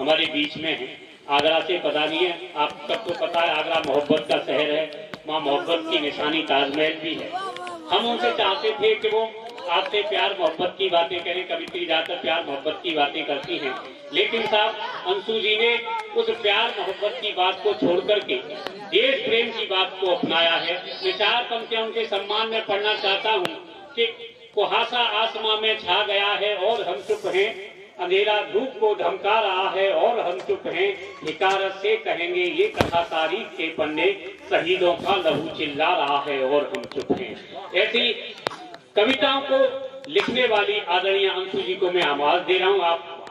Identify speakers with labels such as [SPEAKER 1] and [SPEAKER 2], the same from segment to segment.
[SPEAKER 1] हमारे बीच में हैं। आगरा से पधारी है। आप सबको पता है आगरा मोहब्बत का शहर है, वहाँ मोहब्बत की निशानी ताजमहल भी है। हम उनसे चाहते थे कि वो आपसे प्यार मोहब्बत की बातें करें। कवित्री ज्यादातर प्यार मोहब्बत की बातें करती हैं, लेकिन साहब अंशु जी ने उस प्यार मोहब्बत की बात को छोड़ करके देश प्रेम की बात को अपनाया है। मैं 4 पंक्तियां उनके सम्मान में पढ़ना चाहता हूँ कि कुहासा आसमां में छा गया है और हम चुप हैं, अंधेरा धूप को धमका रहा है और हम चुप हैं, हिकारत से कहेंगे ये कथा तारीख के पन्ने, शहीदों का लहू चिल्ला रहा है और हम चुप हैं। ऐसी कविताओं को लिखने वाली आदरणीय अंशु जी को मैं आवाज दे रहा हूँ।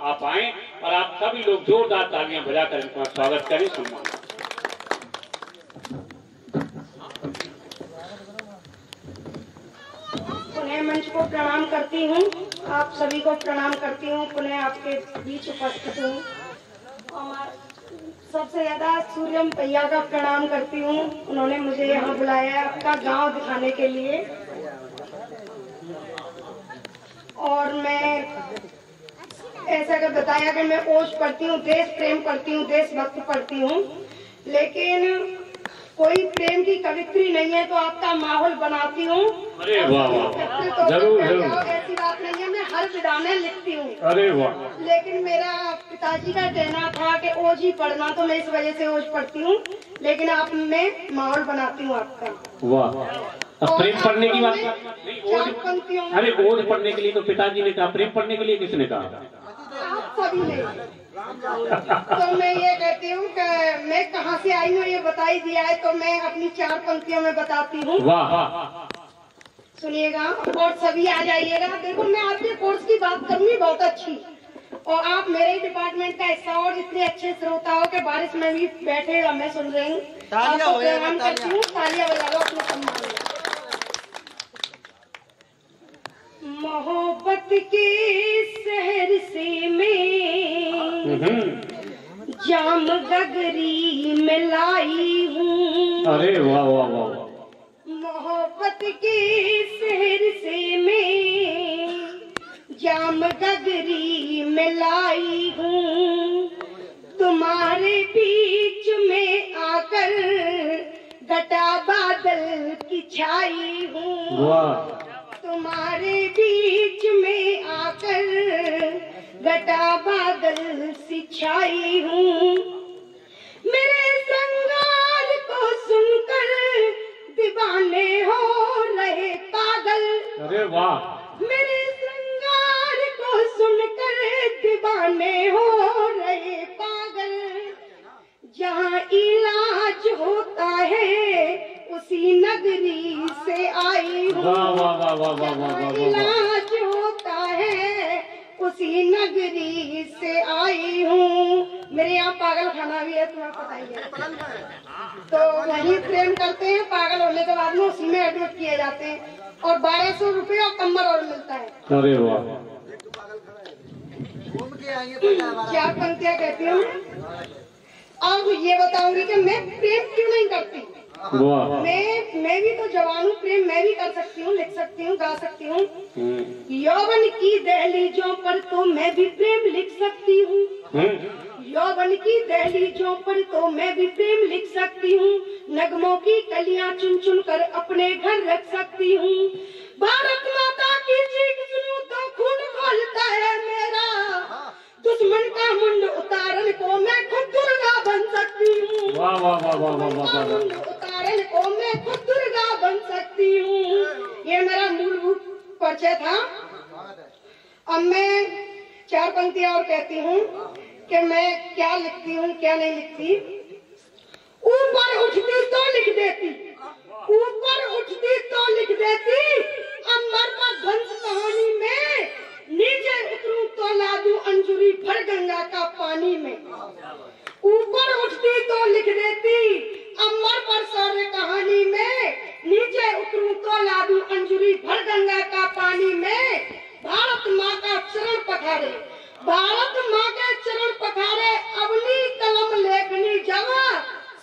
[SPEAKER 1] आप आए और आप सभी लोग जोरदार तालियां बजाकर इनका स्वागत करें, सम्मान।
[SPEAKER 2] पुनः मंच को प्रणाम करती हूँ, आप सभी को प्रणाम करती हूँ, पुनः आपके बीच उपस्थित हूँ। और सबसे ज्यादा सूर्यम भैया का प्रणाम करती हूँ, उन्होंने मुझे यहाँ बुलाया है आपका गांव दिखाने के लिए। और मैं ऐसा कर बताया कि मैं ओज पढ़ती हूँ, देश प्रेम पढ़ती हूँ, देशभक्त पढ़ती हूँ, लेकिन कोई प्रेम की कवित्री नहीं है तो आपका माहौल बनाती हूँ।
[SPEAKER 1] अरे वाह वाह, जरूर जरूर,
[SPEAKER 2] ऐसी बात नहीं है, मैं हर विधा में लिखती हूँ।
[SPEAKER 1] अरे वाह,
[SPEAKER 2] लेकिन मेरा पिताजी का कहना था कि ओज ही पढ़ना, तो मैं इस वजह से ओज पढ़ती हूँ, लेकिन आप मैं माहौल बनाती हूँ आपका।
[SPEAKER 1] वाह, अब प्रेम पढ़ने की बात नहीं, अरे ओज पढ़ने के लिए तो पिताजी ने कहा, प्रेम पढ़ने के लिए किसने कहा?
[SPEAKER 2] आप सभी ने। तो मैं ये कहती हूँ कि मैं कहाँ से आई हूँ ये बता ही दिया है, तो मैं अपनी 4 पंक्तियों में बताती हूँ।
[SPEAKER 1] वाह,
[SPEAKER 2] सुनिएगा और सभी आ जाइएगा। देखो मैं आपके कोर्स की बात करूंगी बहुत अच्छी, और आप मेरे डिपार्टमेंट का हिस्सा और इतने अच्छे श्रोताओं के बारिश में भी बैठे मैं सुन रही हूँ। आपको प्रणाम करती हूँ, तालियां बजा लो अपने सम्मान में। मोहब्बत के शहर से मैं जाम गगरी में लाई हूँ।
[SPEAKER 1] अरे वाह वाह वाह,
[SPEAKER 2] मोहब्बत के शहर से मैं जाम गगरी में लाई हूँ। तुम्हारे बीच में आकर घटा बादल की छाई हूँ। तुम्हारे बीच में आकर घटा बादल सी छाई हूँ। मेरे श्रृंगार को सुनकर दीवाने हो रहे पागल।
[SPEAKER 1] अरे वाह,
[SPEAKER 2] मेरे श्रृंगार को सुनकर दीवाने हो रहे पागल। जहाँ इलाज होता है उसी नगरी से आई हूँ। इलाज होता है उसी नगरी से आई हूँ। मेरे यहाँ पागल खाना भी है, तुम्हें पता ही है। तो वही प्रेम करते हैं, पागल होने के बाद में उसी में एडमिट किए जाते हैं, और 1200 रुपये और कम्बल और मिलता है।
[SPEAKER 1] अरे वाह,
[SPEAKER 2] 4 पंक्तियाँ कहती हूँ। अब ये बताऊंगी कि मैं प्रेम क्यों नहीं करती। मैं भी तो जवान हूँ, प्रेम मैं भी कर सकती हूँ, लिख सकती हूँ, गा सकती हूँ। यौवन की दहलीजों पर तो मैं भी प्रेम लिख सकती हूँ। यौवन की दहलीजों पर तो मैं भी प्रेम लिख सकती हूँ। नगमों की कलियां चुन चुन कर अपने घर रख सकती हूँ। भारत माता की चीख सुनूं तो खून खौलता है मेरा। दुश्मन का मुंड उतारन को मैं खुद दुर्गा बन सकती हूँ।
[SPEAKER 1] वाह वाह वाह वाह वाह,
[SPEAKER 2] मुंड उतारन को मैं खुद दुर्गा बन सकती हूँ। ये मेरा मूलभूत परिचय था। अब मैं 4 पंक्तियां और कहती हूँ कि मैं क्या लिखती हूँ क्या नहीं लिखती। ऊपर उठती तो लिख देती, ऊपर उठती तो लिख देती, अमर पर ध्वंस कहानी में। नीचे उतरूं तो ला दूं अंजुरी भर गंगा का पानी में। ऊपर उठती तो लिख देती अमर पर शौर्य कहानी में। नीचे उतरूं तो ला दूं अंजुरी भर गंगा का पानी में। भारत माँ का चरण पखारे, भारत माँ के चरण पखारे, अपनी कलम लेखनी जमा।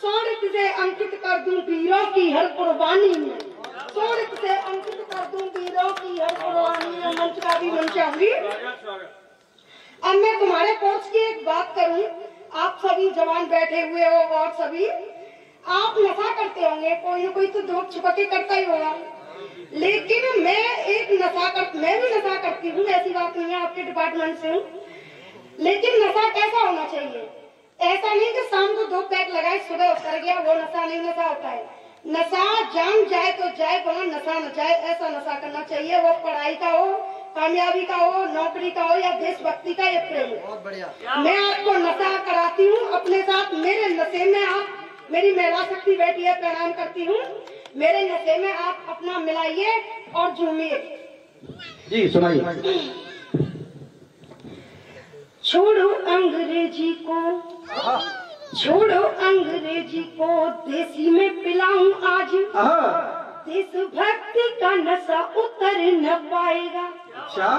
[SPEAKER 2] स्वर्णित से अंकित कर दूं वीरों की हर कुर्बानी में। स्वर्णित से अंकित कर दूं वीरों की हर कुर्बानी में। मंच का भी मंच होगी। अब मैं तुम्हारे कोर्स की एक बात करूं भी जवान बैठे हुए हो और सभी आप नशा करते होंगे, कोई ना कोई तो धोख छुपा के करता ही होगा, लेकिन मैं भी नशा करती हूँ, ऐसी बात नहीं है, आपके डिपार्टमेंट से हूँ। लेकिन नशा कैसा होना चाहिए? ऐसा नहीं कि शाम को 2 पैक लगाए सुबह उतर गया, वो नशा नहीं। नशा होता है नशा जान जाए तो जाए, वहाँ नशा न जाए, ऐसा नशा करना चाहिए। वो पढ़ाई का हो, कामयाबी का हो, नौकरी का हो या देशभक्ति का, या प्रेम। बहुत बढ़िया। मैं आपको नशा कराती हूँ अपने साथ। मेरे नशे में आप, मेरी महिला शक्ति बैठी है, प्रणाम करती हूँ, मेरे नशे में आप अपना मिलाइए और झूमिए।
[SPEAKER 3] जी सुनाइए।
[SPEAKER 2] छोड़ो अंग्रेजी को, छोड़ो अंग्रेजी को, देसी में पिलाऊं आज, देशभक्ति का नशा उतर न पाएगा।
[SPEAKER 3] अच्छा,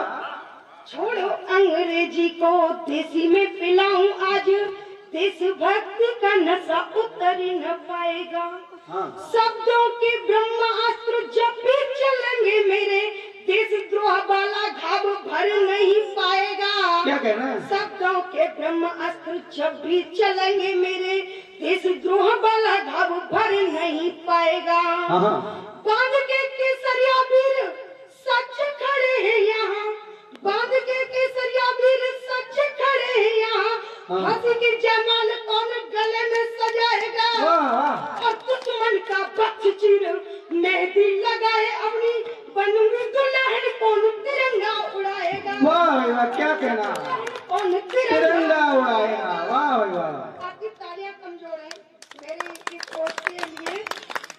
[SPEAKER 2] छोड़ो अंग्रेजी को, देसी में पिलाऊं आज, देशभक्ति का नशा उतर न पाएगा। शब्दों के ब्रह्मास्त्र जब भी चलेंगे मेरे, देशद्रोह वाला घाव भर नहीं पाएगा।
[SPEAKER 3] क्या कहना है?
[SPEAKER 2] शब्दों के ब्रह्मास्त्र जब भी चलेंगे मेरे, देशद्रोह वाला घाव भर नहीं पाएगा। बांध के केसरिया वीर सच खड़े हैं यहाँ, बांध के केसरिया वीर सच खड़े हैं यहाँ, फांसी की जयमाल कौन गले में सजाएगा, और दुश्मन का बख्श चीर मेहंदी लगाए अपनी बनूंगी दुल्हन, कौन तिरंगा उड़ाएगा।
[SPEAKER 3] वाह वाह, क्या कहना,
[SPEAKER 2] कौन
[SPEAKER 3] तिरंगा उड़ाएगा। वाह वाह,
[SPEAKER 2] आपकी तालियां कमजोर है, मेरी इस पोस्ट के लिए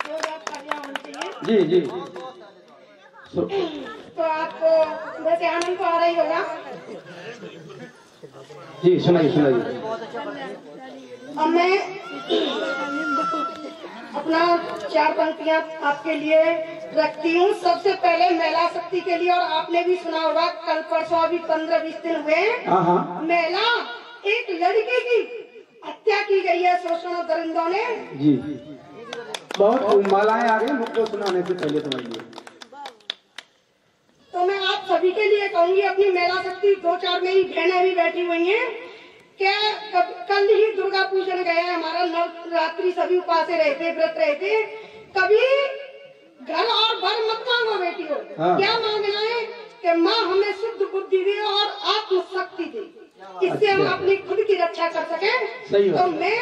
[SPEAKER 2] 2000 तालियां होनी चाहिए।
[SPEAKER 3] जी जी।
[SPEAKER 2] तो आपको वैसे आनंद तो आ रही होगा।
[SPEAKER 3] जी सुनाइए सुनाइए।
[SPEAKER 2] अब मैं अपना 4 पंक्तियां आपके लिए रखती हूँ। सबसे पहले महिला शक्ति के लिए, और आपने भी सुना होगा, कल परसों अभी 15-20 दिन हुए, महिला एक लड़के की हत्या की गई है शोषण और दरिंदों ने।
[SPEAKER 3] जी बहुत मालाएं आ गई मुझको सुनाने से पहले तुम्हारे लिए।
[SPEAKER 2] तो मैं आप सभी के लिए कहूंगी, अपनी महिला शक्ति 2-4 मेरी बहनें भी बैठी हुई हैं, क्या कल ही दुर्गा पूजन गया है हमारा, नवरात्रि सभी उपासे रहते, व्रत रहते। कभी घर और भर मत मांगो बेटी हो, क्या मांगना है कि माँ हमें शुद्ध बुद्धि दे और आत्म शक्ति दे, इससे हम अपनी खुद की रक्षा कर सके। तो मैं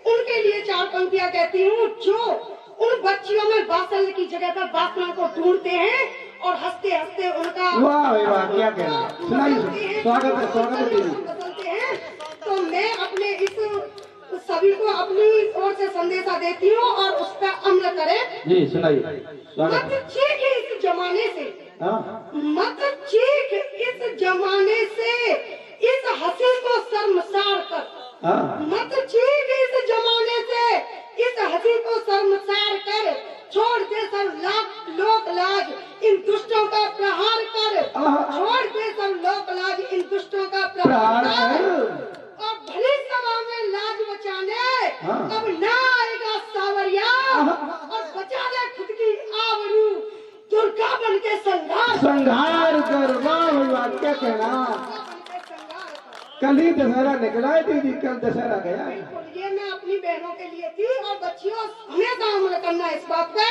[SPEAKER 2] उनके लिए 4 पंक्तियां कहती हूँ, जो उन बच्चियों में वात्सल्य की जगह पर वासना को ढूंढते हैं और हंसते हंसते उनका
[SPEAKER 3] वाह वाह, क्या कहना, सुनाइए। स्वागत है, स्वागत है।
[SPEAKER 2] बदलते हैं। तो मैं अपने इस सभी को अपनी ओर से संदेशा देती हूँ और उस पर अमल करें।
[SPEAKER 3] जी सुनाइए।
[SPEAKER 2] मत चीख इस जमाने से, मत चीख इस जमाने से, इस हंसी को शर्मसार कर, मत चीख इस जमाने से, इस हंसी को शर्मसार कर, छोड़ दे सब लोक लाज, इन दुष्टों का प्रहार कर, छोड़ दे सब लोक लाज, इन दुष्टों का प्रहार कर, और भली सभा में लाज बचाने अब ना आएगा सावरिया, और बचा ले खुद की आबरू, दुर्गा बन के संघार
[SPEAKER 3] कर। वाह वाह, क्या कहना, कल ही दशहरा निकला है दीदी, कल दशहरा गया है।
[SPEAKER 2] ये मैं अपनी बहनों के लिए थी, और बच्चियों हमेशा अमल करना इस बात पे,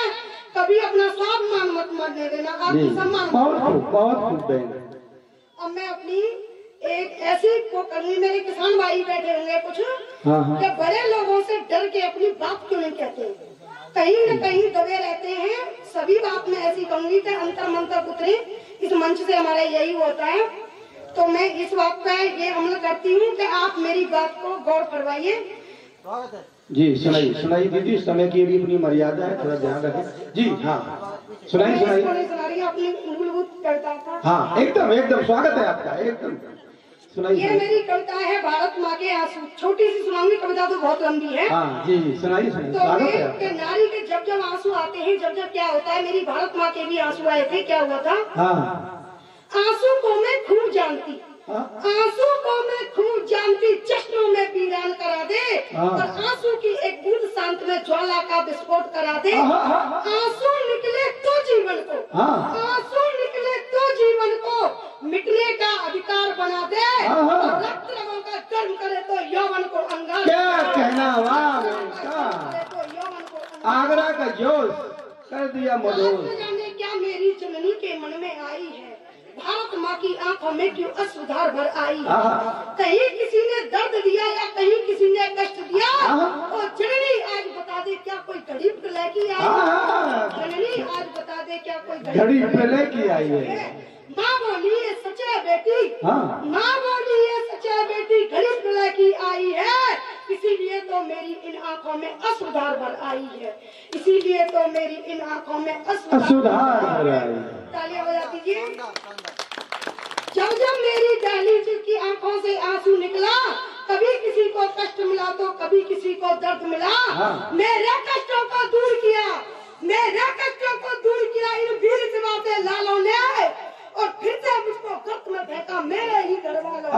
[SPEAKER 2] कभी अपना स्वाभिमान मत मरने देना, आत्मसम्मान।
[SPEAKER 3] बहुत खूब बहन।
[SPEAKER 2] अब मैं अपनी एक ऐसी को करनी, मेरे किसान भाई बैठे होंगे कुछ, कि बड़े लोगों से डर के अपनी बात क्यों नहीं कहते, कहीं न कहीं दबे रहते हैं। सभी बात में ऐसी कहूंगी कि अंतर मंतर उतरे, इस मंच से हमारा यही होता है। तो मैं इस बात पे ये अमल करती हूँ कि आप मेरी बात को गौर फरमाइए।
[SPEAKER 3] जी सुनाइए सुनाइए दीदी, समय की भी अपनी मर्यादा है, थोड़ा ध्यान रखें। जी हाँ सुनाइए सुनाइए।
[SPEAKER 2] अपनी मूलभूत कविता था।
[SPEAKER 3] हाँ एकदम एकदम, स्वागत है आपका, एकदम सुनाइए।
[SPEAKER 2] ये मेरी कविता है भारत माँ के आंसू, छोटी सी सुनाऊंगी, कविता तो बहुत लंबी है।
[SPEAKER 3] हाँ जी सुनाइए सुनाइए।
[SPEAKER 2] तो के नारी के जब जब आंसू आते हैं, जब जब क्या होता है, मेरी भारत माँ के भी आंसू आए थे, क्या हुआ था। आंसू को मैं खूब जानती, आंसू को मैं खूब जानती, चश्मों में वीरान करा दे, और आंसू की एक बूंद शांत में ज्वाला का विस्फोट करा दे। आंसू निकले तो जीवन को, आंसू निकले तो जीवन को मिटने का अधिकार बना दे, और रक्त रगों का गर्म करे तो यौवन को अंगार।
[SPEAKER 3] आगरा का जोश कर दिया मधुर।
[SPEAKER 2] न जाने क्या मेरी जननी के मन में आई है, भारत माँ की आंखों में क्यों अश्रुधार भर आई है। कहीं किसी ने दर्द दिया या कहीं किसी ने कष्ट दिया, और जननी आज बता दे क्या कोई घड़ी प्रलय की आई है। जननी आज बता दे क्या कोई
[SPEAKER 3] घड़ी प्रलय की आई है।
[SPEAKER 2] माँ बोली है सच्चा बेटी, माँ बोली है सच्चा बेटी घड़ी प्रलय की आई है, इसीलिए तो मेरी इन आंखों में अश्रुधार भर आई है, इसीलिए तो मेरी इन आंखों में अश्रुधार भर आई है। तालियां बजा दीजिए। जब जब मेरी दहलीज की आंखों से आंसू निकला, कभी किसी को कष्ट मिला तो कभी किसी को दर्द मिला, मेरे कष्टों को दूर किया, मेरे कष्टों को दूर किया इन वीर जवाते लालों ने, और फिर से मुझको गर्त में फेंका मेरे ही घर वालों।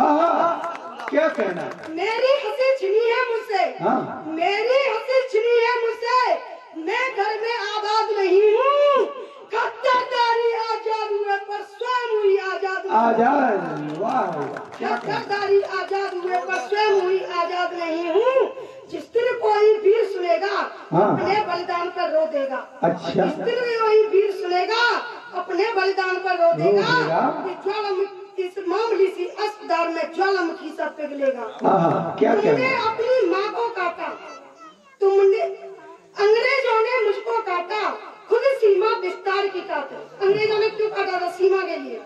[SPEAKER 3] क्या कहना?
[SPEAKER 2] मेरी हंसी छिनी है मुझसे, मेरी हंसी छिनी है मुझसे, मैं घर में आबाद नहीं हूँ, खद्दारी आजाद हुए पर स्वयं हुई आजाद।
[SPEAKER 3] आजाद, वाह।
[SPEAKER 2] खद्दारी आजाद हुए पर स्वयं हुई आजाद नहीं हूँ, जिस दिन कोई वीर सुनेगा अपने बलिदान पर रो देगा।
[SPEAKER 3] अच्छा।
[SPEAKER 2] जिस दिन कोई वीर सुनेगा अपने बलिदान पर रो देगा, इस मामूली सी अस्पताल में ज्वालामुखी सब पिघलेगा।
[SPEAKER 3] क्या
[SPEAKER 2] तुमने अपनी माँ को काटा, तुमने अंग्रेजों ने मुझको काटा, खुद सीमा विस्तार की खातिर। अंग्रेजों ने क्यों काटा था? सीमा के लिए।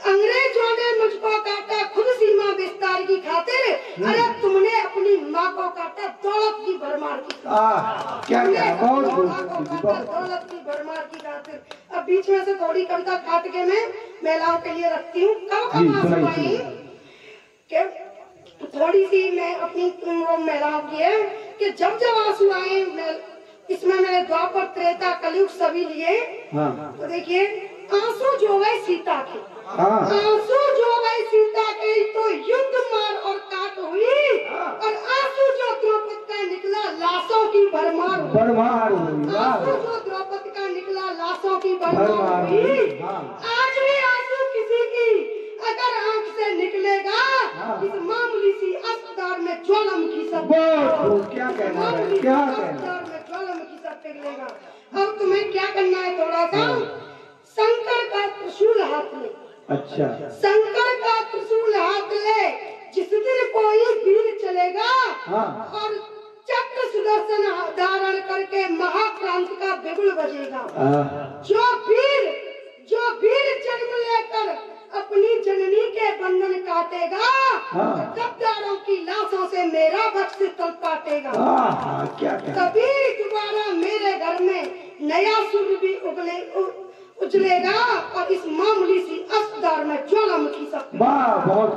[SPEAKER 2] अंग्रेजों ने मुझको काटा खुद सीमा विस्तार की खातिर, अरे तुमने अपनी माँ को काटा दौलत की भरमार की खातिर।
[SPEAKER 3] क्या
[SPEAKER 2] दौलत की भरमार की खातिर। अब बीच में से थोड़ी कविता काट के मैं महिलाओं के लिए रखती हूँ। कब आंसू आई थोड़ी सी मैं अपनी महिलाओं की है कि जब जब आंसू आए, इसमें मैंने द्वापर त्रेता कलयुग सभी लिए। तो देखिए, आंसू जो गए सीता के, आंसू जो गए सीता के, तो युद्ध मार और काट हुई, और आंसू जो द्रौपदी का निकला लाशों की भरमार हुई। आंसू जो द्रौपदी का निकला लाशों की भरमार हुई। आज भी आंसू किसी की अगर आंख से निकलेगा, इस मामूली सी अस्पताल में ज्वालामुखी सब,
[SPEAKER 3] क्या कहना है? क्या कहना?
[SPEAKER 2] ज्वालामुखी सब पिघलेगा। अब तुम्हें क्या करना है? थोड़ा सा शंकर का त्रिशूल हाथ ले।
[SPEAKER 3] अच्छा।
[SPEAKER 2] शंकर का त्रिशूल हाथ ले, जिस दिन कोई वीर चलेगा और चक्र सुदर्शन धारण करके महाक्रांति का बिगुल बजेगा। जो वीर जन्म लेकर अपनी जननी के बंधन काटेगा, गद्दारों की लाशों से मेरा बख्श तल पाटेगा। कभी दोबारा मेरे घर में नया सूर्य भी उजलेगा, और इस मामूली सी अस्पताल में ज्वालामुखी सब।
[SPEAKER 3] बहुत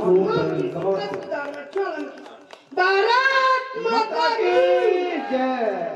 [SPEAKER 2] अस्पताल में ज्वालामुखी। भारत माता की
[SPEAKER 3] जय।